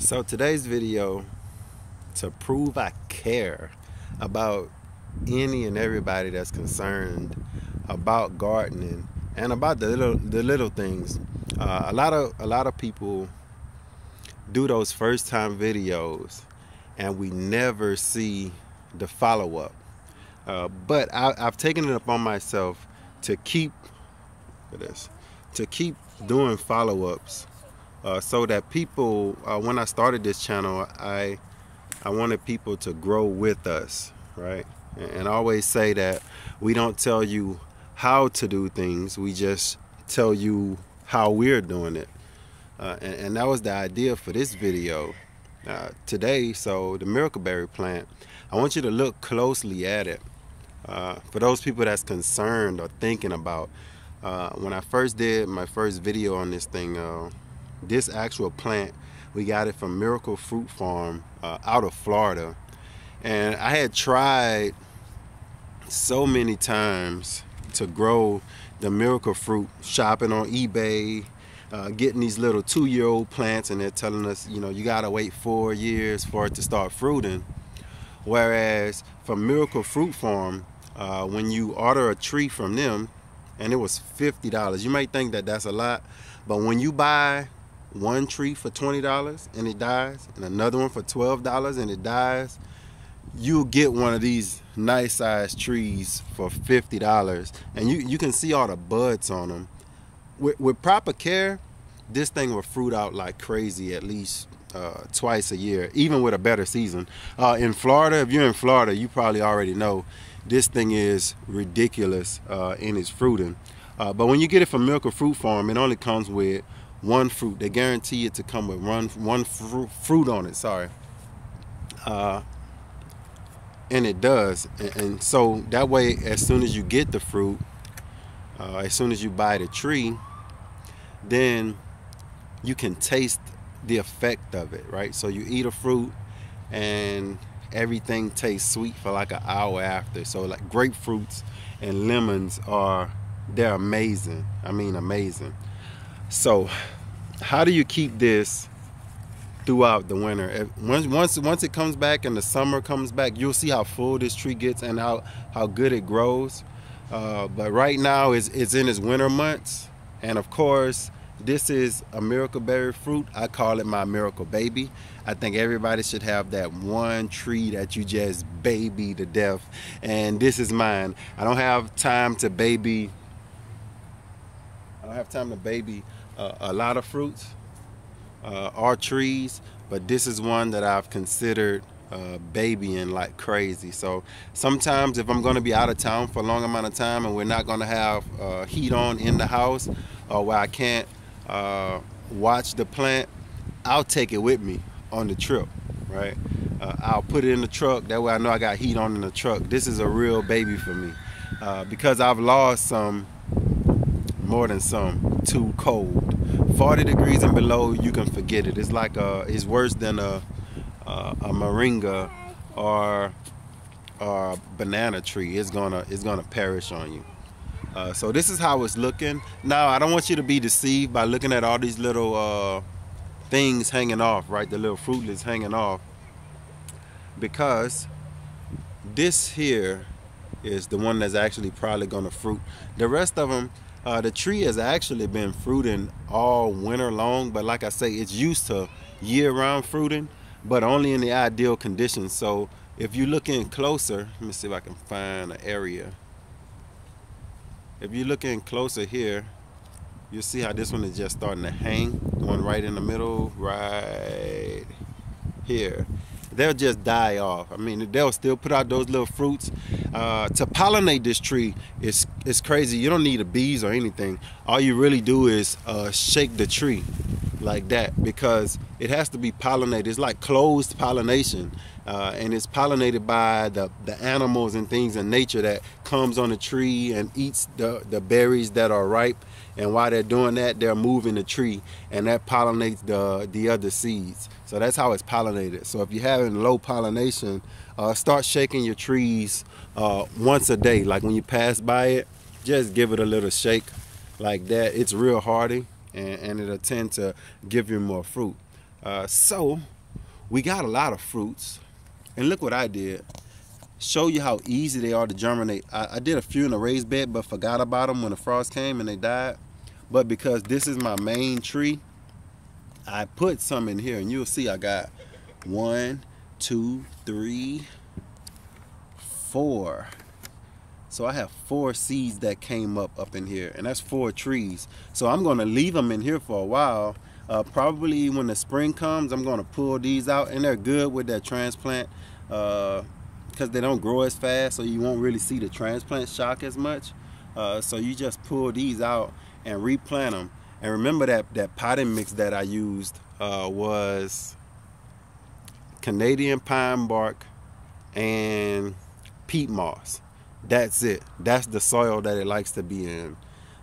So today's video, to prove I care about any and everybody that's concerned about gardening and about the little things. A lot of people do those first time videos and we never see the follow-up. But I've taken it upon myself to keep doing follow-ups, so that people, when I started this channel, I wanted people to grow with us, right? And I always say that we don't tell you how to do things, we just tell you how we're doing it. And that was the idea for this video today. So the Miracleberry plant, I want you to look closely at it. For those people that's concerned or thinking about, when I first did my first video on this thing, this actual plant, we got it from Miracle Fruit Farm out of Florida. And I had tried so many times to grow the miracle fruit, shopping on eBay, getting these little 2-year-old plants, and they're telling us, you know, you gotta wait 4 years for it to start fruiting. Whereas from Miracle Fruit Farm, when you order a tree from them, and it was $50, you might think that that's a lot, but when you buy one tree for $20 and it dies, and another one for $12 and it dies, you'll get one of these nice sized trees for $50, and you can see all the buds on them. With proper care, this thing will fruit out like crazy at least twice a year, even with a better season. In Florida, if you're in Florida, you probably already know this thing is ridiculous in its fruiting. But when you get it from Miracle Fruit Farm, it only comes with one fruit. They guarantee it to come with one fruit on it, sorry. And it does. And so that way, as soon as you get the fruit, as soon as you buy the tree, then you can taste the effect of it, right? So you eat a fruit and everything tastes sweet for like an hour after. So like grapefruits and lemons they're amazing. I mean, amazing. So how do you keep this throughout the winter? Once it comes back and the summer comes back, you'll see how full this tree gets and how good it grows. But right now it's in its winter months, and of course this is a Miracleberry fruit. I call it my miracle baby. I think everybody should have that one tree that you just baby to death, and this is mine. I don't have time to baby a lot of fruits or trees, but this is one that I've considered babying like crazy. So sometimes if I'm going to be out of town for a long amount of time and we're not going to have heat on in the house, or where I can't watch the plant, I'll take it with me on the trip, right? I'll put it in the truck, that way I know I got heat on in the truck. This is a real baby for me, because I've lost some, more than some, too cold. 40 degrees and below, you can forget it. It's like it's worse than a moringa or a banana tree. It's gonna perish on you. So this is how it's looking. Now, I don't want you to be deceived by looking at all these little things hanging off, right? The little fruitlets hanging off, because this here is the one that's actually probably gonna fruit. The rest of them, the tree has actually been fruiting all winter long, but like I say, it's used to year-round fruiting, but only in the ideal conditions. So if you look in closer, let me see if I can find an area. If you look in closer here, you'll see how this one is just starting to hang, going right in the middle, right here. They'll just die off. I mean, they'll still put out those little fruits. To pollinate this tree is crazy. You don't need a bees or anything. All you really do is shake the tree like that, because it has to be pollinated. It's like closed pollination, and it's pollinated by the animals and things in nature that comes on the tree and eats the berries that are ripe. And while they're doing that, they're moving the tree, and that pollinates the other seeds. So that's how it's pollinated. So if you're having low pollination, start shaking your trees once a day. Like when you pass by it, just give it a little shake like that. It's real hardy, and it'll tend to give you more fruit. So we got a lot of fruits. And look what I did. Show you how easy they are to germinate. I did a few in a raised bed, but forgot about them when the frost came and they died. But because this is my main tree, I put some in here, and you'll see I got 1, 2, 3, 4. So I have 4 seeds that came up in here, and that's 4 trees. So I'm gonna leave them in here for a while. Probably when the spring comes, I'm gonna pull these out, and they're good with that transplant because they don't grow as fast, so you won't really see the transplant shock as much. So you just pull these out and replant them. And remember that potting mix that I used was Canadian pine bark and peat moss. That's it. That's the soil that it likes to be in.